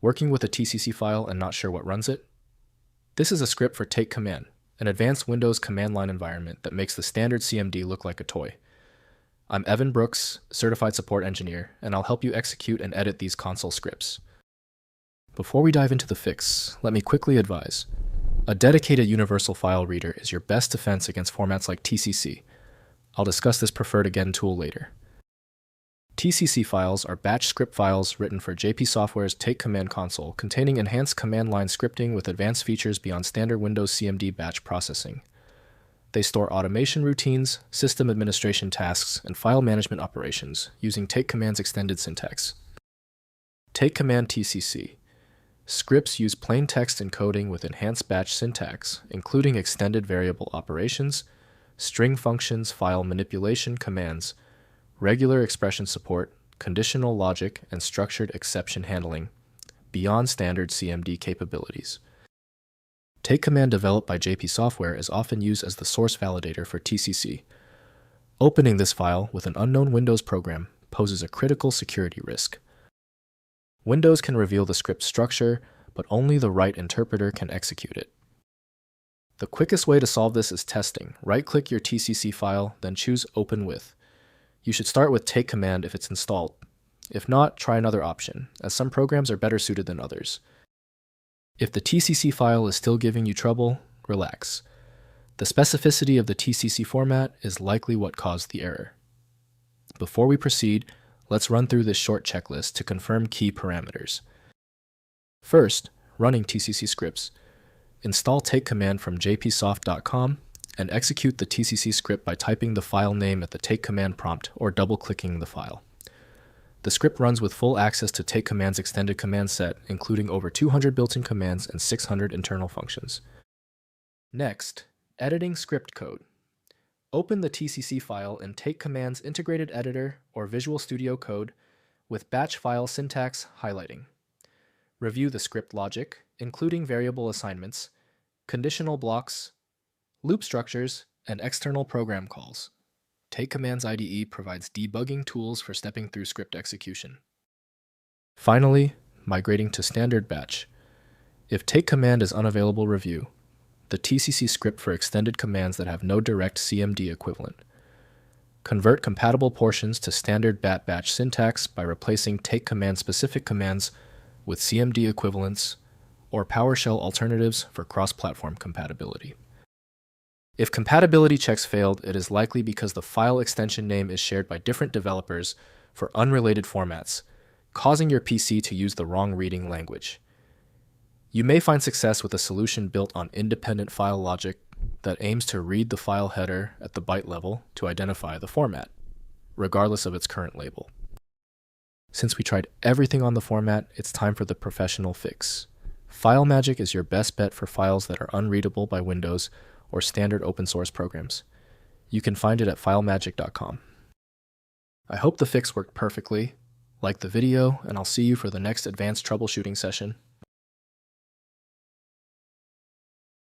Working with a TCC file and not sure what runs it? This is a script for Take Command, an advanced Windows command line environment that makes the standard CMD look like a toy. I'm Evan Brooks, Certified Support Engineer, and I'll help you execute and edit these console scripts. Before we dive into the fix, let me quickly advise. A dedicated universal file reader is your best defense against formats like TCC. I'll discuss this preferred again tool later. TCC files are batch script files written for JP Software's Take Command console containing enhanced command line scripting with advanced features beyond standard Windows CMD batch processing. They store automation routines, system administration tasks, and file management operations using Take Command's extended syntax. Take Command TCC. Scripts use plain text encoding with enhanced batch syntax, including extended variable operations, string functions, file manipulation commands, regular expression support, conditional logic, and structured exception handling, beyond standard CMD capabilities. Take Command developed by JP Software is often used as the source validator for TCC. Opening this file with an unknown Windows program poses a critical security risk. Windows can reveal the script structure, but only the right interpreter can execute it. The quickest way to solve this is testing. Right-click your TCC file, then choose Open With. You should start with Take Command if it's installed. If not, try another option, as some programs are better suited than others. If the TCC file is still giving you trouble, relax. The specificity of the TCC format is likely what caused the error. Before we proceed, let's run through this short checklist to confirm key parameters. First, running TCC scripts. Install Take Command from jpsoft.com and execute the TCC script by typing the file name at the Take Command prompt or double-clicking the file. The script runs with full access to Take Command's extended command set, including over 200 built-in commands and 600 internal functions. Next, editing script code. Open the TCC file in Take Command's integrated editor or Visual Studio Code with batch file syntax highlighting. Review the script logic, including variable assignments, conditional blocks, loop structures, and external program calls. Take Command's IDE provides debugging tools for stepping through script execution. Finally, migrating to standard batch. If Take Command is unavailable, review the TCC script for extended commands that have no direct CMD equivalent. Convert compatible portions to standard bat batch syntax by replacing Take Command specific commands with CMD equivalents or PowerShell alternatives for cross-platform compatibility. If compatibility checks failed, it is likely because the file extension name is shared by different developers for unrelated formats, causing your PC to use the wrong reading language. You may find success with a solution built on independent file logic that aims to read the file header at the byte level to identify the format, regardless of its current label. Since we tried everything on the format, it's time for the professional fix. FileMagick is your best bet for files that are unreadable by Windows or standard open source programs. You can find it at filemagick.com. I hope the fix worked perfectly. Like the video, and I'll see you for the next advanced troubleshooting session.